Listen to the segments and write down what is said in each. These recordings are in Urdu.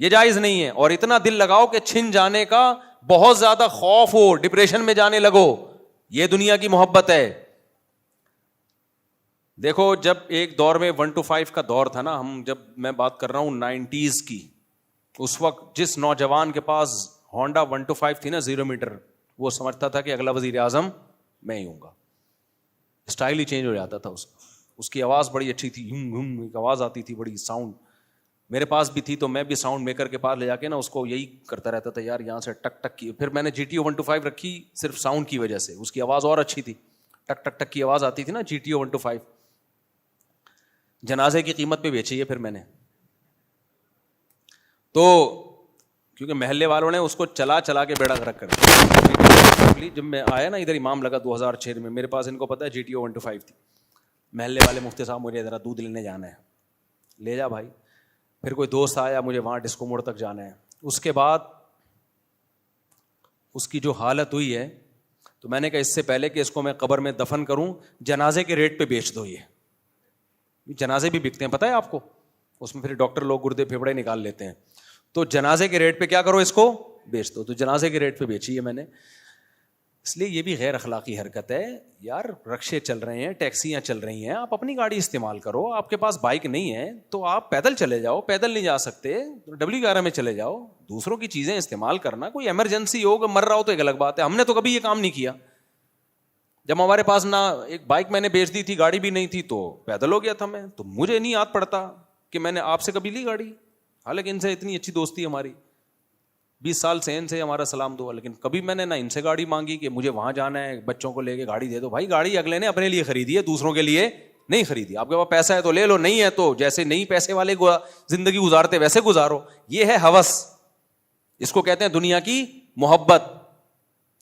یہ جائز نہیں ہے. اور اتنا دل لگاؤ کہ چھن جانے کا بہت زیادہ خوف ہو, ڈپریشن میں جانے لگو, یہ دنیا کی محبت ہے. دیکھو جب ایک دور میں 1 to 5 کا دور تھا نا, جب میں بات کر رہا ہوں 90s کی, اس وقت جس نوجوان کے پاس ہونڈا 1 to 5 تھی نا 0 میٹر, وہ سمجھتا تھا کہ اگلا وزیر اعظم میں ہی ہوں گا. اسٹائل ہی چینج ہو جاتا تھا اس کی آواز بڑی اچھی تھی, ایک آواز آتی تھی بڑی ساؤنڈ, میرے پاس بھی تھی, تو میں بھی ساؤنڈ میکر کے پاس لے جا کے نا اس کو یہی کرتا رہتا تھا یار, یہاں سے ٹک ٹک کی. پھر میں نے GTO 1 to 5 رکھی صرف ساؤنڈ کی وجہ سے, اس کی آواز اور اچھی تھی, ٹک ٹک ٹک کی آواز آتی تھی نا GTO 1 to 5. جنازے کی قیمت پہ بیچی ہے پھر میں نے, تو کیونکہ محلے والوں نے اس کو چلا چلا کے بیڑا غرق کر دیا. جب میں آیا نا ادھر امام لگا 2006 میں, میرے پاس ان کو پتا ہے GTO 1 to 5 تھی. محلے والے مفتی صاحب مجھے ذرا دودھ لینے جانا ہے, لے جا بھائی. پھر کوئی دوست آیا, مجھے وہاں ڈسکو موڑ تک جانا ہے. اس کے بعد اس کی جو حالت ہوئی ہے, تو میں نے کہا اس سے پہلے کہ اس کو میں قبر میں دفن کروں, جنازے کے ریٹ پہ بیچ دو. یہ جنازے بھی بکتے ہیں پتہ ہے آپ کو, اس میں پھر ڈاکٹر لوگ گردے پھیپڑے نکال لیتے ہیں. تو جنازے کے ریٹ پہ کیا کرو, اس کو بیچ دو. تو جنازے کے ریٹ پہ بیچی ہے میں نے. اس لیے یہ بھی غیر اخلاقی حرکت ہے یار. رکشے چل رہے ہیں, ٹیکسیاں چل رہی ہیں, آپ اپنی گاڑی استعمال کرو. آپ کے پاس بائک نہیں ہے تو آپ پیدل چلے جاؤ, پیدل نہیں جا سکتے W11 میں چلے جاؤ. دوسروں کی چیزیں استعمال کرنا, کوئی ایمرجنسی ہو, مر رہا ہو تو ایک الگ بات ہے. ہم نے تو کبھی یہ کام نہیں کیا. جب ہمارے پاس نہ ایک بائک میں نے بیچ دی تھی, گاڑی بھی نہیں تھی, تو پیدل ہو گیا تھا میں. تو مجھے نہیں یاد پڑتا کہ میں نے آپ سے کبھی لی گاڑی, حالانکہ ان سے اتنی اچھی دوستی ہماری, 20 سال سے ان سے ہمارا سلام دعا, لیکن کبھی میں نے نہ ان سے گاڑی مانگی کہ مجھے وہاں جانا ہے, بچوں کو لے کے گاڑی دے دو. بھائی گاڑی اگلے نے اپنے لیے خریدی ہے, دوسروں کے لیے نہیں خریدی. آپ کے پاس پیسہ ہے تو لے لو, نہیں ہے تو جیسے نہیں پیسے والے زندگی گزارتے ویسے گزارو. یہ ہے ہوس, اس کو کہتے ہیں دنیا کی محبت.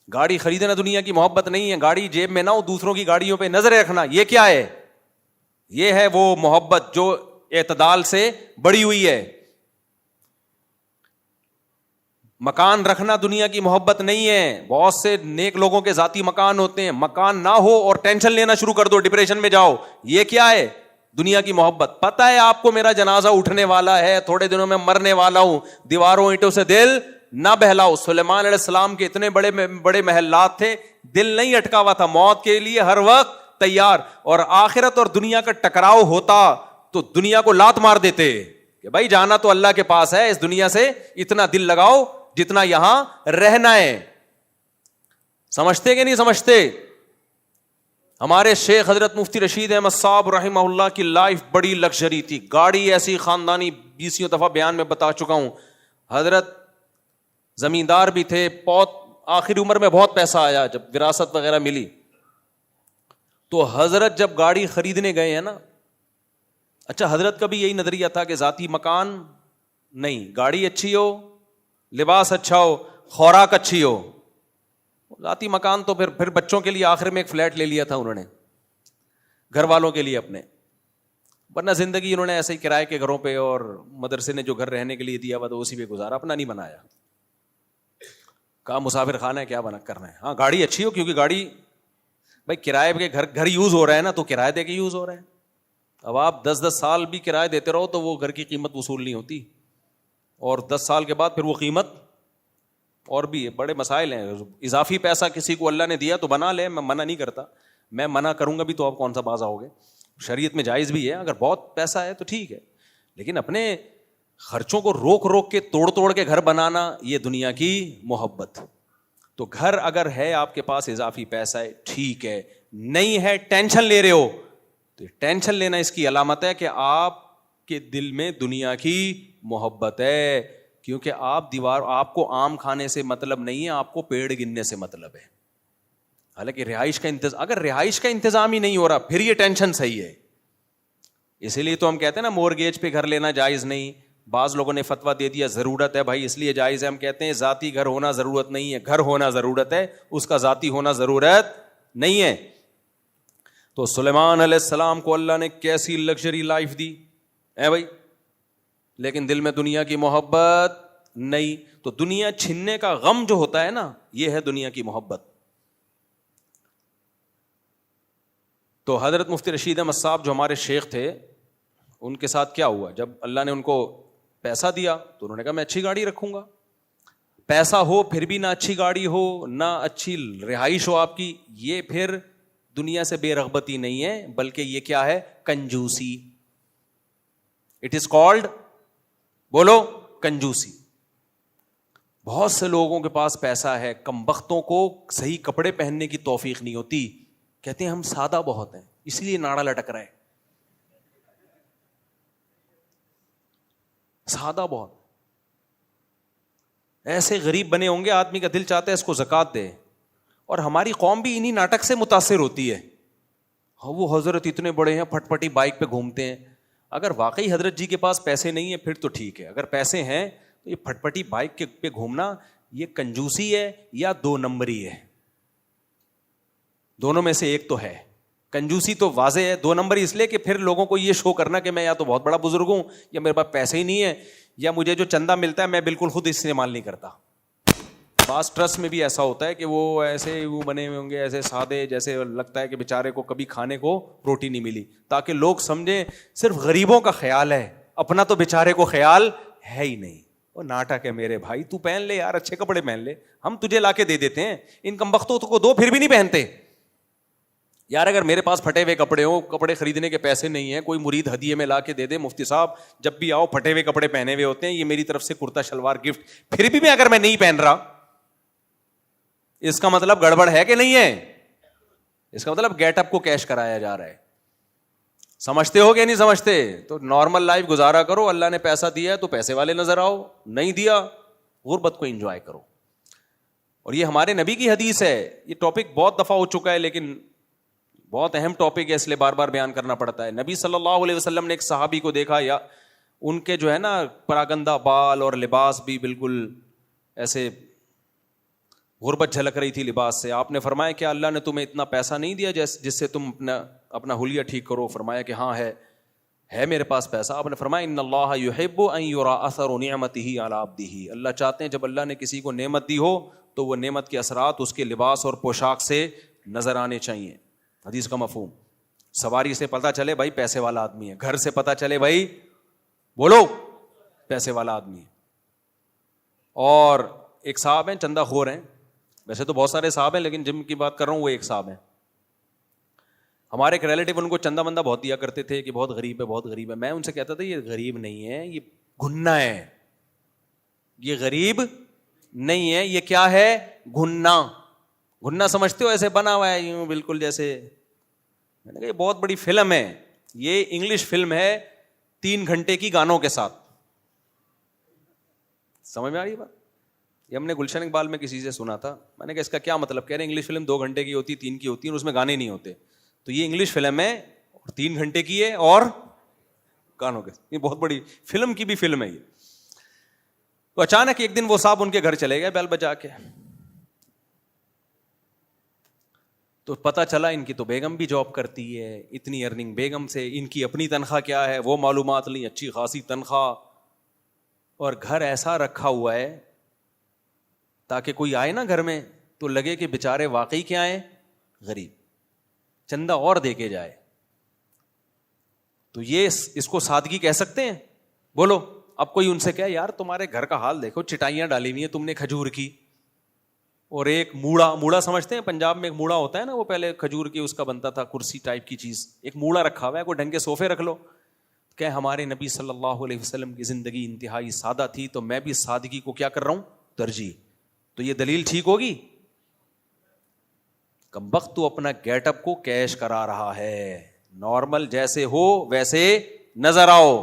گاڑی خریدنا دنیا کی محبت نہیں ہے. گاڑی جیب میں نہ ہو, دوسروں کی گاڑیوں پہ نظر رکھنا, یہ کیا ہے؟ یہ ہے وہ محبت جو اعتدال سے بڑی ہوئی ہے. مکان رکھنا دنیا کی محبت نہیں ہے. بہت سے نیک لوگوں کے ذاتی مکان ہوتے ہیں, مکان نہ ہو اور ٹینشن لینا شروع کر دو, ڈپریشن میں جاؤ. یہ کیا ہے؟ دنیا کی محبت. پتہ ہے آپ کو میرا جنازہ اٹھنے والا ہے, تھوڑے دنوں میں مرنے والا ہوں, دیواروں اینٹوں سے دل نہ بہلاؤ. سلیمان علیہ السلام کے اتنے بڑے بڑے محلات تھے, دل نہیں اٹکا ہوا تھا, موت کے لیے ہر وقت تیار. اور آخرت اور دنیا کا ٹکراؤ ہوتا تو دنیا کو لات مار دیتے کہ بھائی جانا تو اللہ کے پاس ہے, اس دنیا سے اتنا دل لگاؤ جتنا یہاں رہنا ہے. سمجھتے کہ نہیں سمجھتے؟ ہمارے شیخ حضرت مفتی رشید احمد صاحب رحمہ اللہ کی لائف بڑی لگژری تھی. گاڑی ایسی خاندانی 20 دفعہ بیان میں بتا چکا ہوں. حضرت زمیندار بھی تھے, بہت آخری عمر میں بہت پیسہ آیا جب وراثت وغیرہ ملی. تو حضرت جب گاڑی خریدنے گئے ہیں نا, اچھا حضرت کا بھی یہی نظریہ تھا کہ ذاتی مکان نہیں, گاڑی اچھی ہو, لباس اچھا ہو, خوراک اچھی ہو. ذاتی مکان تو پھر بچوں کے لیے آخر میں ایک فلیٹ لے لیا تھا انہوں نے, گھر والوں کے لیے اپنے, ورنہ زندگی انہوں نے ایسے ہی کرائے کے گھروں پہ اور مدرسے نے جو گھر رہنے کے لیے دیا ہوا تو اسی پہ گزارا, اپنا نہیں بنایا. کہا مسافر خانہ ہے, کیا بنا کرنا ہے. ہاں گاڑی اچھی ہو, کیونکہ گاڑی بھائی کرائے کے گھر یوز ہو رہا ہے نا, تو کرایہ دے کے یوز ہو رہا ہے. اب آپ 10 سال بھی کرایہ دیتے رہو تو وہ گھر کی قیمت وصول نہیں ہوتی, اور 10 سال کے بعد پھر وہ قیمت اور بھی بڑے مسائل ہیں. اضافی پیسہ کسی کو اللہ نے دیا تو بنا لے, میں منع نہیں کرتا. میں منع کروں گا بھی تو آپ کون سا باز آؤ گے, شریعت میں جائز بھی ہے. اگر بہت پیسہ ہے تو ٹھیک ہے, لیکن اپنے خرچوں کو روک روک کے توڑ کے گھر بنانا, یہ دنیا کی محبت. تو گھر اگر ہے آپ کے پاس, اضافی پیسہ ہے, ٹھیک ہے. نہیں ہے, ٹینشن لے رہے ہو, تو ٹینشن لینا اس کی علامت ہے کہ آپ کے دل میں دنیا کی محبت ہے. کیونکہ آپ کو آم کھانے سے مطلب نہیں ہے, آپ کو پیڑ گننے سے مطلب ہے. حالانکہ رہائش کا اگر رہائش کا انتظام ہی نہیں ہو رہا, پھر یہ ٹینشن صحیح ہے. اسی لیے تو ہم کہتے ہیں نا مورگیج پہ گھر لینا جائز نہیں. بعض لوگوں نے فتویٰ دے دیا ضرورت ہے, بھائی اس لیے جائز ہے. ہم کہتے ہیں ذاتی گھر ہونا ضرورت نہیں ہے, گھر ہونا ضرورت ہے, اس کا ذاتی ہونا ضرورت نہیں ہے. تو سلیمان علیہ السلام کو اللہ نے کیسی لگژری لائف دی ہے بھائی, لیکن دل میں دنیا کی محبت نہیں. تو دنیا چھننے کا غم جو ہوتا ہے نا, یہ ہے دنیا کی محبت. تو حضرت مفتی رشید احمد صاحب جو ہمارے شیخ تھے, ان کے ساتھ کیا ہوا جب اللہ نے ان کو پیسہ دیا تو انہوں نے کہا میں اچھی گاڑی رکھوں گا. پیسہ ہو پھر بھی نہ اچھی گاڑی ہو نہ اچھی رہائش ہو آپ کی, یہ پھر دنیا سے بے رغبتی نہیں ہے, بلکہ یہ کیا ہے؟ کنجوسی. اٹ از کالڈ, بولو, کنجوسی. بہت سے لوگوں کے پاس پیسہ ہے, کم بختوں کو صحیح کپڑے پہننے کی توفیق نہیں ہوتی, کہتے ہیں ہم سادہ بہت ہیں اس لیے ناڑا لٹک رہا ہے. سادہ بہت, ایسے غریب بنے ہوں گے آدمی کا دل چاہتا ہے اس کو زکات دے. اور ہماری قوم بھی انہی ناٹک سے متاثر ہوتی ہے. وہ حضرت اتنے بڑے ہیں, پھٹ پٹی بائک پہ گھومتے ہیں. اگر واقعی حضرت جی کے پاس پیسے نہیں ہیں پھر تو ٹھیک ہے, اگر پیسے ہیں تو یہ پھٹ پٹی بائک پہ گھومنا یہ کنجوسی ہے یا 2 نمبری ہے؟ دونوں میں سے ایک تو ہے. کنجوسی تو واضح ہے, 2 نمبری اس لیے کہ پھر لوگوں کو یہ شو کرنا کہ میں یا تو بہت بڑا بزرگ ہوں یا میرے پاس پیسے ہی نہیں ہے, یا مجھے جو چندہ ملتا ہے میں بالکل خود استعمال نہیں کرتا. بعض ٹرسٹ میں بھی ایسا ہوتا ہے کہ وہ ایسے وہ بنے ہوئے ہوں گے ایسے سادے, جیسے لگتا ہے کہ بیچارے کو کبھی کھانے کو روٹی نہیں ملی, تاکہ لوگ سمجھیں صرف غریبوں کا خیال ہے, اپنا تو بیچارے کو خیال ہے ہی نہیں. وہ ناٹک ہے میرے بھائی, تو پہن لے یار, اچھے کپڑے پہن لے, ہم تجھے لا کے دے دیتے ہیں. ان کمبختوں کو دو پھر بھی نہیں پہنتے. یار اگر میرے پاس پھٹے ہوئے کپڑے ہوں, کپڑے خریدنے کے پیسے نہیں ہیں, کوئی مرید ہدیے میں لا کے دے دے, مفتی صاحب جب بھی آؤ پھٹے ہوئے کپڑے پہنے ہوئے ہوتے ہیں, یہ میری طرف سے کرتا شلوار گفٹ, پھر بھی اگر میں نہیں پہن رہا, اس کا مطلب گڑبڑ ہے کہ نہیں ہے؟ اس کا مطلب گیٹ اپ کو کیش کرایا جا رہا ہے. سمجھتے ہو کہ نہیں سمجھتے؟ تو نارمل لائف گزارا کرو, اللہ نے پیسہ دیا ہے تو پیسے والے نظر آؤ, نہیں دیا غربت کو انجوائے کرو. اور یہ ہمارے نبی کی حدیث ہے. یہ ٹاپک بہت دفعہ ہو چکا ہے لیکن بہت اہم ٹاپک ہے, اس لیے بار بار بیان کرنا پڑتا ہے. نبی صلی اللہ علیہ وسلم نے ایک صحابی کو دیکھا, یا ان کے جو ہے نا پراگندہ بال اور لباس بھی بالکل ایسے غربت جھلک رہی تھی لباس سے. آپ نے فرمایا کیا اللہ نے تمہیں اتنا پیسہ نہیں دیا جس سے تم اپنا حلیہ ٹھیک کرو؟ فرمایا کہ ہاں ہے میرے پاس پیسہ. آپ نے فرمایا ان اللہ یحب ان یرا اثر نعمتہ علی عبدہ, اللہ چاہتے ہیں جب اللہ نے کسی کو نعمت دی ہو تو وہ نعمت کے اثرات اس کے لباس اور پوشاک سے نظر آنے چاہیے. حدیث کا مفہوم, سواری سے پتہ چلے بھائی پیسے والا آدمی ہے, گھر سے پتہ چلے بھائی بولو پیسے والا آدمی ہے. اور ایک صاحب ہیں چندہ خور ہیں, ویسے تو بہت سارے صاحب ہیں لیکن جن کی بات کر رہا ہوں وہ ایک صاحب ہیں. ہمارے ایک ریلیٹیو ان کو چندہ بندہ بہت دیا کرتے تھے کہ بہت غریب ہے بہت غریب ہے. میں ان سے کہتا تھا یہ غریب نہیں ہے, یہ گھننا ہے. یہ غریب نہیں ہے, یہ کیا ہے؟ گھننا. گھننا سمجھتے ہو؟ ایسے بنا ہوا ہے یوں بالکل جیسے, میں نے کہا یہ بہت بڑی فلم ہے, یہ انگلش فلم ہے 3 گھنٹے کی گانوں کے ساتھ. سمجھ میں آ رہی بات؟ یہ ہم نے گلشن اقبال میں کسی سے سنا تھا. میں نے کہا اس کا کیا مطلب؟ کہہ رہے انگلش فلم 2 گھنٹے کی ہوتی 3 کی ہوتی ہے اور اس میں گانے نہیں ہوتے. تو یہ انگلش فلم ہے اور 3 گھنٹے کی ہے اور گانوں کے, یہ بہت بڑی فلم کی بھی فلم ہے یہ. تو اچانک ایک دن وہ صاحب ان کے گھر چلے گئے بیل بجا کے, تو پتہ چلا ان کی تو بیگم بھی جاب کرتی ہے, اتنی ارننگ بیگم سے, ان کی اپنی تنخواہ کیا ہے وہ معلومات لی, اچھی خاصی تنخواہ, اور گھر ایسا رکھا ہوا ہے تاکہ کوئی آئے نا گھر میں تو لگے کہ بیچارے واقعی کیا ہیں غریب, چندہ اور دے کے جائے. تو یہ اس کو سادگی کہہ سکتے ہیں؟ بولو. اب کوئی ان سے کہے یار تمہارے گھر کا حال دیکھو, چٹائیاں ڈالی ہوئی ہیں تم نے کھجور کی, اور ایک موڑا سمجھتے ہیں پنجاب میں ایک موڑا ہوتا ہے نا, وہ پہلے کھجور کی اس کا بنتا تھا کرسی ٹائپ کی چیز, ایک موڑا رکھا ہوا ہے, کوئی ڈھنگ کے صوفے رکھ لو. کہ ہمارے نبی صلی اللہ علیہ وسلم کی زندگی انتہائی سادہ تھی تو میں بھی سادگی کو کیا کر رہا ہوں ترجیح. تو یہ دلیل ٹھیک ہوگی؟ کمبخت تو اپنا گیٹ اپ کو کیش کرا رہا ہے, نارمل جیسے ہو ویسے نظر آؤ.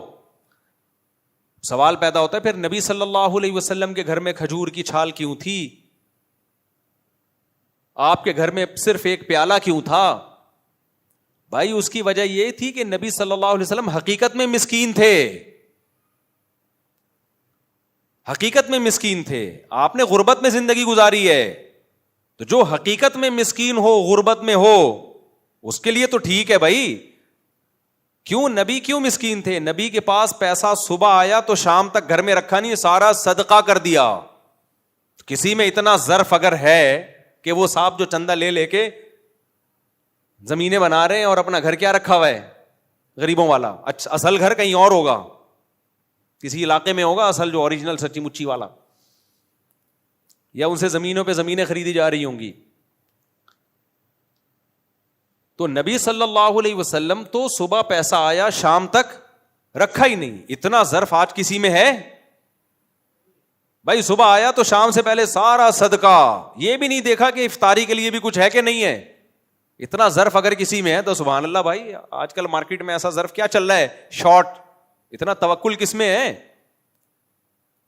سوال پیدا ہوتا ہے پھر نبی صلی اللہ علیہ وسلم کے گھر میں کھجور کی چھال کیوں تھی؟ آپ کے گھر میں صرف ایک پیالہ کیوں تھا؟ بھائی اس کی وجہ یہ تھی کہ نبی صلی اللہ علیہ وسلم حقیقت میں مسکین تھے, حقیقت میں مسکین تھے. آپ نے غربت میں زندگی گزاری ہے, تو جو حقیقت میں مسکین ہو غربت میں ہو اس کے لیے تو ٹھیک ہے بھائی. کیوں نبی کیوں مسکین تھے؟ نبی کے پاس پیسہ صبح آیا تو شام تک گھر میں رکھا نہیں, سارا صدقہ کر دیا. کسی میں اتنا ظرف اگر ہے کہ وہ صاحب جو چندہ لے کے زمینیں بنا رہے ہیں اور اپنا گھر کیا رکھا ہوا ہے غریبوں والا, اصل گھر کہیں اور ہوگا. کسی علاقے میں ہوگا اصل جو اوریجنل سچی مچی والا, یا ان سے زمینوں پہ زمینیں خریدی جا رہی ہوں گی. تو نبی صلی اللہ علیہ وسلم تو صبح پیسہ آیا شام تک رکھا ہی نہیں. اتنا ظرف آج کسی میں ہے بھائی؟ صبح آیا تو شام سے پہلے سارا صدقہ, یہ بھی نہیں دیکھا کہ افطاری کے لیے بھی کچھ ہے کہ نہیں ہے. اتنا ظرف اگر کسی میں ہے تو سبحان اللہ بھائی. آج کل مارکیٹ میں ایسا ظرف کیا چل رہا ہے, شارٹ. اتنا توکل کس میں ہے؟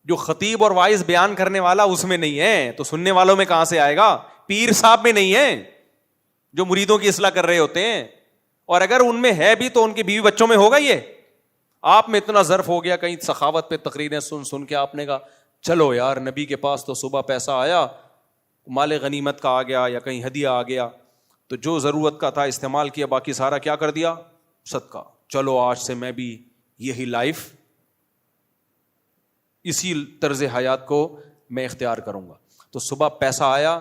جو خطیب اور وائز بیان کرنے والا اس میں نہیں ہے, تو سننے والوں میں کہاں سے آئے گا؟ پیر صاحب میں نہیں ہے جو مریدوں کی اصلاح کر رہے ہوتے ہیں, اور اگر ان میں ہے بھی تو ان کے بیوی بچوں میں ہوگا. یہ آپ میں اتنا ظرف ہو گیا, کہیں سخاوت پہ تقریریں سن کے آپ نے کہا چلو یار نبی کے پاس تو صبح پیسہ آیا, مال غنیمت کا آ گیا یا کہیں ہدیہ آ گیا, تو جو ضرورت کا تھا استعمال کیا, باقی سارا کیا کر دیا؟ صدقہ. چلو آج سے میں بھی یہی لائف, اسی طرز حیات کو میں اختیار کروں گا. تو صبح پیسہ آیا,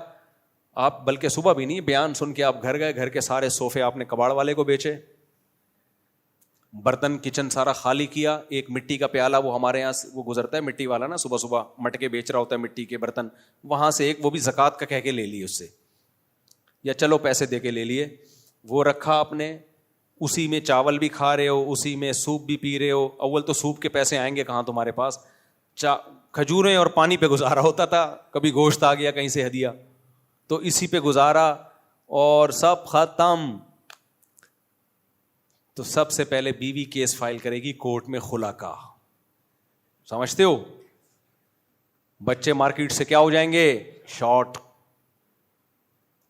آپ بلکہ صبح بھی نہیں, بیان سن کے آپ گھر گئے, گھر کے سارے صوفے آپ نے کباڑ والے کو بیچے, برتن کچن سارا خالی کیا. ایک مٹی کا پیالہ, وہ ہمارے یہاں وہ گزرتا ہے مٹی والا نا, صبح صبح مٹکے بیچ رہا ہوتا ہے مٹی کے برتن, وہاں سے ایک وہ بھی زکوٰۃ کا کہہ کے لے لی اس سے, یا چلو پیسے دے کے لے لیے, وہ رکھا آپ نے. اسی میں چاول بھی کھا رہے ہو, اسی میں سوپ بھی پی رہے ہو. اول تو سوپ کے پیسے آئیں گے کہاں تمہارے پاس؟ کھجوریں اور پانی پہ گزارا ہوتا تھا, کبھی گوشت آ گیا کہیں سے ہدیہ, تو اسی پہ گزارا اور سب ختم. تو سب سے پہلے بیوی کیس فائل کرے گی کورٹ میں خلا کا, سمجھتے ہو؟ بچے مارکیٹ سے کیا ہو جائیں گے؟ شارٹ.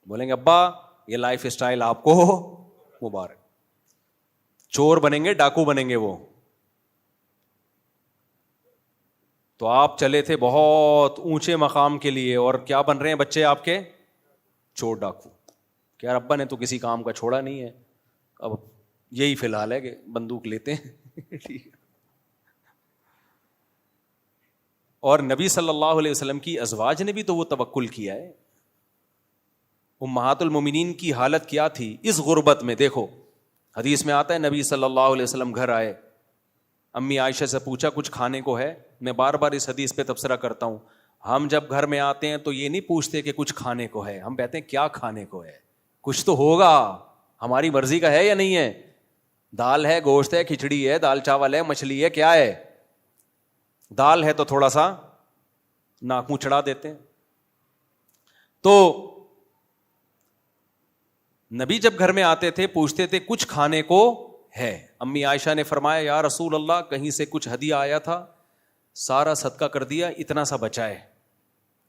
بولیں گے ابا یہ لائف اسٹائل آپ کو مبارک. چور بنیں گے, ڈاکو بنیں گے وہ. تو آپ چلے تھے بہت اونچے مقام کے لیے, اور کیا بن رہے ہیں بچے آپ کے؟ چور ڈاکو. کیا ابا نے تو کسی کام کا چھوڑا نہیں ہے, اب یہی فی الحال ہے کہ بندوق لیتے ہیں. اور نبی صلی اللہ علیہ وسلم کی ازواج نے بھی تو وہ توکل کیا ہے. امہات المومنین کی حالت کیا تھی اس غربت میں؟ دیکھو حدیث میں آتا ہے نبی صلی اللہ علیہ وسلم گھر آئے, امی عائشہ سے پوچھا کچھ کھانے کو ہے؟ میں بار بار اس حدیث پہ تبصرہ کرتا ہوں, ہم جب گھر میں آتے ہیں تو یہ نہیں پوچھتے کہ کچھ کھانے کو ہے, ہم کہتے ہیں کیا کھانے کو ہے. کچھ تو ہوگا, ہماری مرضی کا ہے یا نہیں ہے؟ دال ہے, گوشت ہے, کھچڑی ہے, دال چاول ہے, مچھلی ہے, کیا ہے؟ دال ہے تو تھوڑا سا ناک منہ چڑھا دیتے ہیں. تو نبی جب گھر میں آتے تھے پوچھتے تھے کچھ کھانے کو ہے؟ امی عائشہ نے فرمایا یا رسول اللہ کہیں سے کچھ ہدیہ آیا تھا, سارا صدقہ کر دیا, اتنا سا بچائے,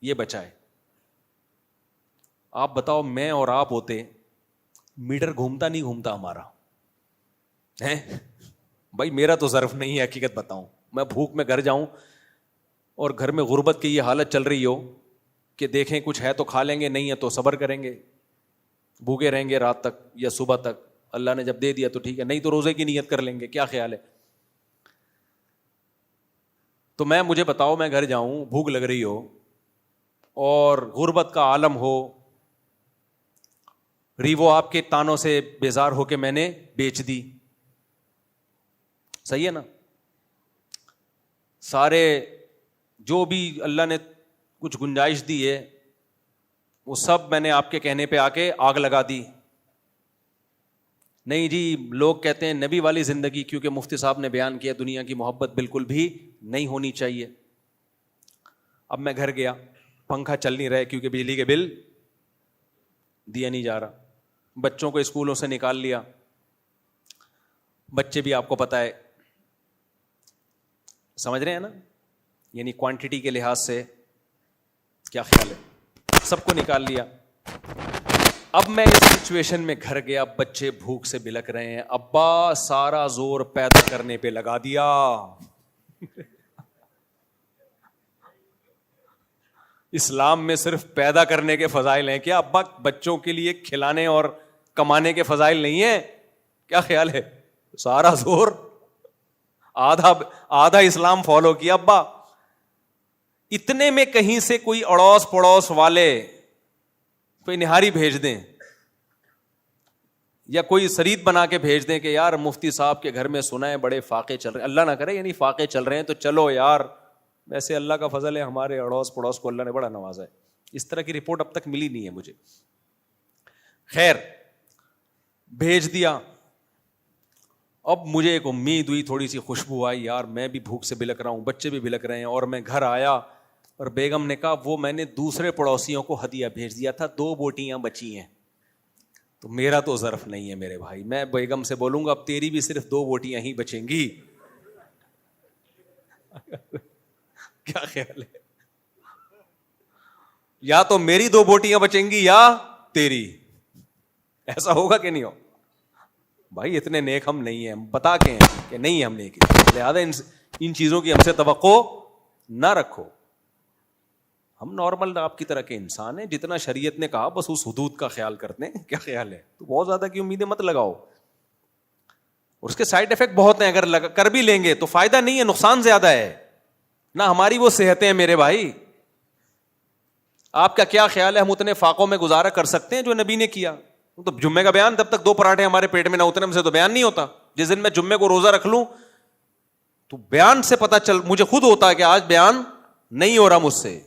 یہ بچائے. آپ بتاؤ میں اور آپ ہوتے, میٹر گھومتا نہیں گھومتا ہمارا ہے بھائی؟ میرا تو ظرف نہیں ہے, حقیقت بتاؤں, میں بھوک میں گھر جاؤں اور گھر میں غربت کی یہ حالت چل رہی ہو کہ دیکھیں کچھ ہے تو کھا لیں گے, نہیں ہے تو صبر کریں گے, بھوکے رہیں گے رات تک یا صبح تک, اللہ نے جب دے دیا تو ٹھیک ہے, نہیں تو روزے کی نیت کر لیں گے. کیا خیال ہے؟ تو مجھے بتاؤ, میں گھر جاؤں, بھوک لگ رہی ہو اور غربت کا عالم ہو, ریوو آپ کے تانوں سے بیزار ہو کے میں نے بیچ دی, صحیح ہے نا؟ سارے جو بھی اللہ نے کچھ گنجائش دی ہے وہ سب میں نے آپ کے کہنے پہ آ کے آگ لگا دی. نہیں جی, لوگ کہتے ہیں نبی والی زندگی, کیونکہ مفتی صاحب نے بیان کیا دنیا کی محبت بالکل بھی نہیں ہونی چاہیے. اب میں گھر گیا, پنکھا چل نہیں رہا کیونکہ بجلی کے بل دیا نہیں جا رہا, بچوں کو اسکولوں سے نکال لیا, بچے بھی آپ کو پتہ ہے, سمجھ رہے ہیں نا, یعنی کوانٹٹی کے لحاظ سے کیا خیال ہے, سب کو نکال لیا. اب میں اس سچویشن میں گھر گیا, بچے بھوک سے بلک رہے ہیں, ابا سارا زور پیدا کرنے پہ لگا دیا. اسلام میں صرف پیدا کرنے کے فضائل ہیں کیا ابا؟ بچوں کے لیے کھلانے اور کمانے کے فضائل نہیں ہیں؟ کیا خیال ہے؟ سارا زور, آدھا اسلام فالو کیا ابا. اتنے میں کہیں سے کوئی اڑوس پڑوس والے کوئی نہاری بھیج دیں, یا کوئی شریط بنا کے بھیج دیں کہ یار مفتی صاحب کے گھر میں سنا ہے بڑے فاقے چل رہے ہیں, اللہ نہ کرے یعنی فاقے چل رہے ہیں تو چلو یار, ویسے اللہ کا فضل ہے ہمارے اڑوس پڑوس کو اللہ نے بڑا نوازا ہے. اس طرح کی رپورٹ اب تک ملی نہیں ہے مجھے. خیر بھیج دیا. اب مجھے ایک امید ہوئی, تھوڑی سی خوشبو آئی, یار میں بھی بھوک سے بلک رہا ہوں, بچے بھی بلک رہے ہیں. اور میں گھر آیا اور بیگم نے کہا وہ میں نے دوسرے پڑوسیوں کو ہدیہ بھیج دیا تھا, 2 بوٹیاں بچی ہیں. تو میرا تو ظرف نہیں ہے میرے بھائی, میں بیگم سے بولوں گا اب تیری بھی صرف 2 بوٹیاں ہی بچیں گی. کیا خیال ہے؟ یا تو میری 2 بوٹیاں بچیں گی یا تیری. ایسا ہوگا کہ نہیں ہو بھائی؟ اتنے نیک ہم نہیں ہیں, ہم بتا کے ہیں کہ نہیں ہم نیک, لہذا ان چیزوں کی ہم سے توقع نہ رکھو. ہم نارمل آپ کی طرح کے انسان ہیں, جتنا شریعت نے کہا بس اس حدود کا خیال کرتے ہیں. کیا خیال ہے؟ تو بہت زیادہ کی امیدیں مت لگاؤ, اور اس کے سائڈ افیکٹ بہت ہیں. اگر کر بھی لیں گے تو فائدہ نہیں ہے, نقصان زیادہ ہے. نہ ہماری وہ صحتیں ہیں میرے بھائی. آپ کا کیا خیال ہے ہم اتنے فاقوں میں گزارا کر سکتے ہیں جو نبی نے کیا؟ تو جمعے کا بیان, تب تک 2 پراٹھے ہمارے پیٹ میں نہ اتنے ہم سے تو بیان نہیں ہوتا. جس دن میں جمعے کو روزہ رکھ لوں تو بیان سے پتا چل, مجھے خود ہوتا ہے کہ آج بیان نہیں ہو رہا مجھ سے.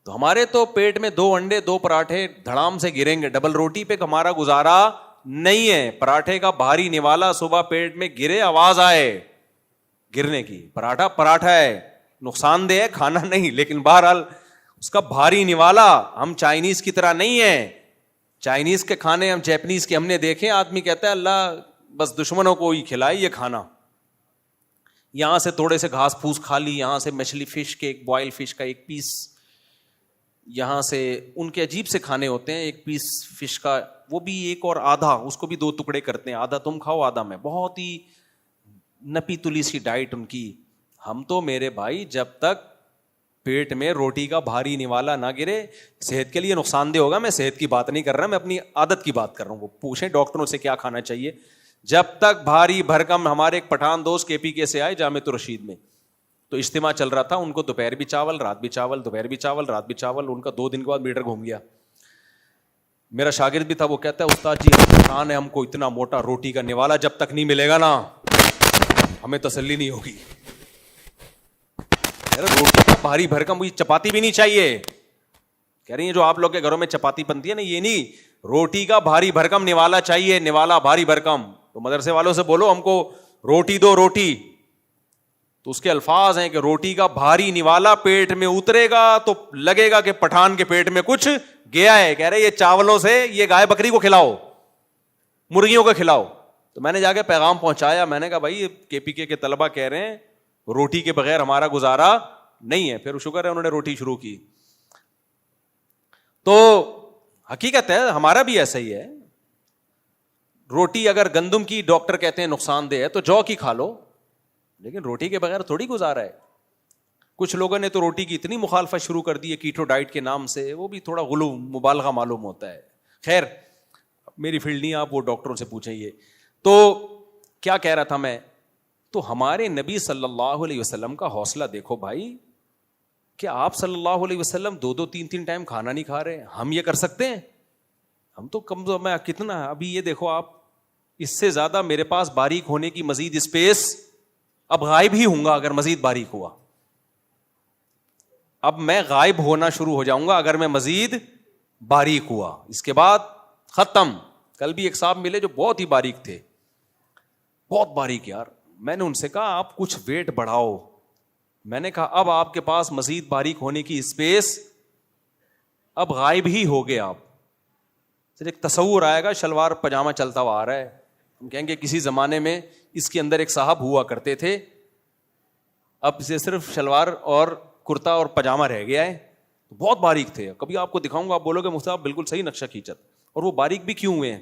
تو ہمارے تو پیٹ میں 2 انڈے 2 پراٹھے دھڑام سے گریں گے. ڈبل روٹی پہ ہمارا گزارا نہیں ہے. پراٹھے کا بھاری نوالا صبح پیٹ میں گرے, آواز آئے گرنے کی, پراٹھا ہے, نقصان دہ ہے, کھانا نہیں, لیکن بہرحال اس کا بھاری نوالا. ہم چائنیز کی طرح نہیں ہے. چائنیز کے کھانے ہم جیپنیز کے ہم نے دیکھے, آدمی کہتا ہے اللہ بس دشمنوں کو ہی کھلائے یہ کھانا. یہاں سے تھوڑے سے گھاس پھوس کھا لی, یہاں سے مچھلی فش کے ایک بوائل فش کا 1 پیس, یہاں سے ان کے عجیب سے کھانے ہوتے ہیں. 1 پیس فش کا وہ بھی 1 اور آدھا, اس کو بھی 2 ٹکڑے کرتے ہیں, آدھا تم کھاؤ آدھا میں. بہت ہی نپی تلی سی ڈائٹ ان کی. ہم تو میرے بھائی جب تک پیٹ میں روٹی کا بھاری نوالا نہ گرے, صحت کے لیے نقصان دہ ہوگا. میں صحت کی بات نہیں کر رہا, میں اپنی عادت کی بات کر رہا ہوں. وہ پوچھیں ڈاکٹروں سے کیا کھانا چاہیے. جب تک بھاری بھرکم, ہمارے ایک پٹھان دوست KPK سے آئے جامعۃ الرشید میں, تو اجتماع چل رہا تھا, ان کو دوپہر بھی چاول رات بھی چاول, دوپہر بھی چاول رات بھی چاول. ان کا 2 دن کے بعد میٹر گھوم گیا. میرا شاگرد بھی تھا, وہ کہتا ہے استاد جی پریشان ہے, ہم کو اتنا موٹا روٹی کا نوالا جب تک نہیں ملے گا نا ہمیں تسلی نہیں ہوگی. روٹی کا بھاری بھرکم, وہی چپاتی بھی نہیں چاہیے. کہہ رہی ہیں جو آپ لوگ کے گھروں میں چپاتی بنتی ہے نا, یہ نہیں, روٹی کا بھاری بھرکم نوالا چاہیے, نوالا بھاری بھرکم. تو مدرسے والوں سے بولو ہم کو روٹی دو روٹی. تو اس کے الفاظ ہیں کہ روٹی کا بھاری نوالا پیٹ میں اترے گا تو لگے گا کہ پٹھان کے پیٹ میں کچھ گیا ہے. کہہ رہے یہ چاولوں سے یہ گائے بکری کو کھلاؤ, مرغیوں کو کھلاؤ. تو میں نے جا کے پیغام پہنچایا, میں نے کہا بھائی KPK کے طلبہ کہہ رہے ہیں روٹی کے بغیر ہمارا گزارا نہیں ہے. پھر شکر ہے انہوں نے روٹی شروع کی. تو حقیقت ہے ہمارا بھی ایسا ہی ہے. روٹی اگر گندم کی ڈاکٹر کہتے ہیں نقصان دہ ہے تو جو کی کھا لو, لیکن روٹی کے بغیر تھوڑی گزارا ہے. کچھ لوگوں نے تو روٹی کی اتنی مخالفت شروع کر دی ہے کیٹو ڈائٹ کے نام سے, وہ بھی تھوڑا غلو مبالغہ معلوم ہوتا ہے. خیر میری فیلڈ نہیں, آپ وہ ڈاکٹروں سے پوچھیں. یہ تو کیا کہہ رہا تھا میں, تو ہمارے نبی صلی اللہ علیہ وسلم کا حوصلہ دیکھو بھائی, کہ آپ صلی اللہ علیہ وسلم 2-2 3-3 ٹائم کھانا نہیں کھا رہے. ہم یہ کر سکتے ہیں؟ ہم تو کم میں کتنا, ابھی یہ دیکھو آپ, اس سے زیادہ میرے پاس باریک ہونے کی مزید اسپیس, اب غائب ہی ہوں گا اگر مزید باریک ہوا. اب میں غائب ہونا شروع ہو جاؤں گا اگر میں مزید باریک ہوا. اس کے بعد ختم. کل بھی ایک صاحب ملے جو بہت ہی باریک تھے, بہت باریک یار. میں نے ان سے کہا آپ کچھ ویٹ بڑھاؤ. میں نے کہا اب آپ کے پاس مزید باریک ہونے کی اسپیس, اب غائب ہی ہو گئے آپ. صرف ایک تصور آئے گا, شلوار پجامہ چلتا ہوا آ رہا ہے, ہم کہیں گے کسی زمانے میں اس کے اندر ایک صاحب ہوا کرتے تھے, اب اسے صرف شلوار اور کرتا اور پجامہ رہ گیا ہے. بہت باریک تھے. کبھی آپ کو دکھاؤں گا, آپ بولو گے مفتی صاحب بالکل صحیح نقشہ کھینچت. اور وہ باریک بھی کیوں ہوئے ہیں,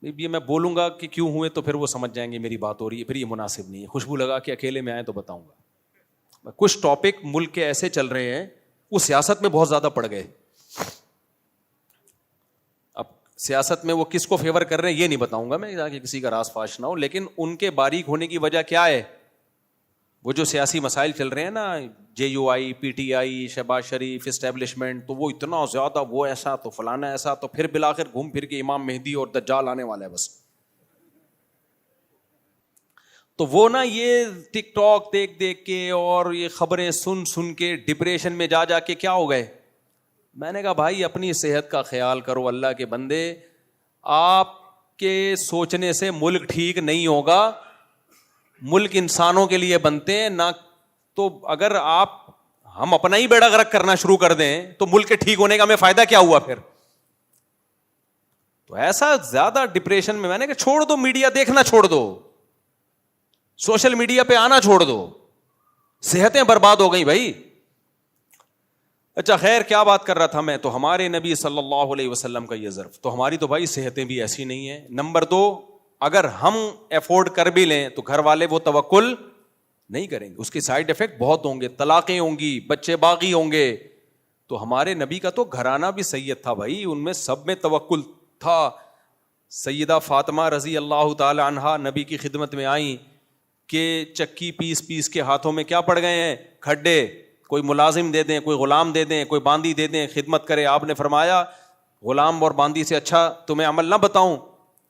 یہ میں بولوں گا کہ کیوں ہوئے تو پھر وہ سمجھ جائیں گے میری بات ہو رہی ہے, پھر یہ مناسب نہیں ہے. خوشبو لگا کے اکیلے میں آئے تو بتاؤں گا. کچھ ٹاپک ملک کے ایسے چل رہے ہیں, وہ سیاست میں بہت زیادہ پڑ گئے. اب سیاست میں وہ کس کو فیور کر رہے ہیں یہ نہیں بتاؤں گا میں, تاکہ کسی کا راز فاش نہ ہو, لیکن ان کے باریک ہونے کی وجہ کیا ہے, وہ جو سیاسی مسائل چل رہے ہیں نا, JUI, PTI, شہباز شریف, اسٹیبلشمنٹ, تو وہ اتنا زیادہ, وہ ایسا تو فلانا ایسا, تو پھر بالآخر گھوم پھر کے امام مہدی اور دجال آنے والا ہے بس. تو وہ نا یہ ٹک ٹاک دیکھ دیکھ کے اور یہ خبریں سن سن کے ڈپریشن میں جا جا کے کیا ہو گئے. میں نے کہا بھائی اپنی صحت کا خیال کرو اللہ کے بندے, آپ کے سوچنے سے ملک ٹھیک نہیں ہوگا. ملک انسانوں کے لیے بنتے ہیں نہ, تو اگر ہم اپنا ہی بیڑا غرق کرنا شروع کر دیں تو ملک کے ٹھیک ہونے کا ہمیں فائدہ کیا ہوا پھر. تو ایسا زیادہ ڈپریشن میں نے کہا چھوڑ دو, میڈیا دیکھنا چھوڑ دو, سوشل میڈیا پہ آنا چھوڑ دو, صحتیں برباد ہو گئی بھائی. اچھا خیر, کیا بات کر رہا تھا میں, تو ہمارے نبی صلی اللہ علیہ وسلم کا یہ ظرف, تو ہماری تو بھائی صحتیں بھی ایسی نہیں ہیں. نمبر 2, اگر ہم افورڈ کر بھی لیں تو گھر والے وہ توکل نہیں کریں گے, اس کے سائیڈ افیکٹ بہت ہوں گے, طلاقیں ہوں گی, بچے باغی ہوں گے. تو ہمارے نبی کا تو گھرانہ بھی سید تھا بھائی, ان میں سب میں توکل تھا. سیدہ فاطمہ رضی اللہ تعالی عنہا نبی کی خدمت میں آئیں کہ چکی پیس پیس کے ہاتھوں میں کیا پڑ گئے ہیں, کھڈے, کوئی ملازم دے دیں, کوئی غلام دے دیں, کوئی باندی دے دیں, خدمت کرے. آپ نے فرمایا غلام اور باندی سے اچھا تمہیں عمل نہ بتاؤں؟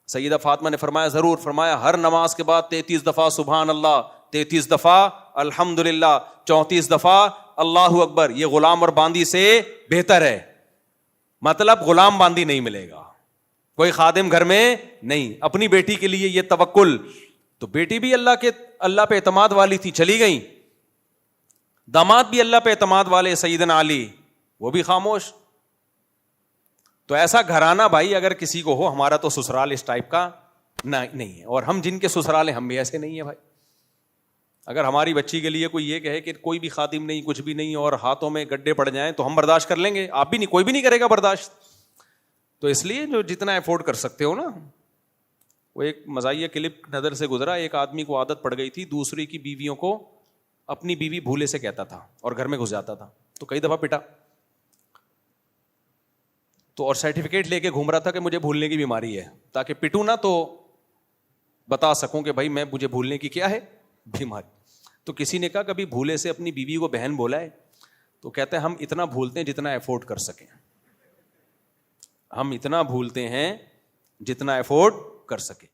سیدہ فاطمہ نے فرمایا ضرور. فرمایا ہر نماز کے بعد 33 دفعہ سبحان اللہ, 33 دفعہ الحمدللہ, 34 دفعہ اللہ اکبر, یہ غلام اور باندی سے بہتر ہے. مطلب غلام باندی نہیں ملے گا, کوئی خادم گھر میں نہیں. اپنی بیٹی کے لیے یہ توکل, تو بیٹی بھی اللہ پہ اعتماد والی تھی, چلی گئیں. داماد بھی اللہ پہ اعتماد والے, سیدنا علی, وہ بھی خاموش. تو ایسا گھرانہ بھائی اگر کسی کو ہو, ہمارا تو سسرال اس ٹائپ کا نہیں ہے, اور ہم جن کے سسرال ہیں ہم بھی ایسے نہیں ہیں بھائی. اگر ہماری بچی کے لیے کوئی یہ کہے کہ کوئی بھی خادم نہیں, کچھ بھی نہیں, اور ہاتھوں میں گڈھے پڑ جائیں, تو ہم برداشت کر لیں گے؟ آپ بھی نہیں, کوئی بھی نہیں کرے گا برداشت. تو اس لیے جو جتنا افورڈ کر سکتے ہو نا. وہ ایک مزاحیہ کلپ نظر سے گزرا, ایک آدمی کو عادت پڑ گئی تھی دوسری کی بیویوں کو اپنی بیوی بھولے سے کہتا تھا اور گھر میں گھس جاتا تھا, تو کئی دفعہ پٹا. تو اور سرٹیفکیٹ لے کے گھوم رہا تھا کہ مجھے بھولنے کی بیماری ہے, تاکہ پٹوں نہ تو بتا سکوں کہ بھائی مجھے بھولنے کی کیا ہے بیماری. تو کسی نے کہا کبھی بھولے سے اپنی بیوی کو بہن بولا ہے؟ تو کہتے ہیں ہم اتنا بھولتے ہیں جتنا افورڈ کر سکیں. ہم اتنا بھولتے ہیں جتنا افورڈ کر سکیں.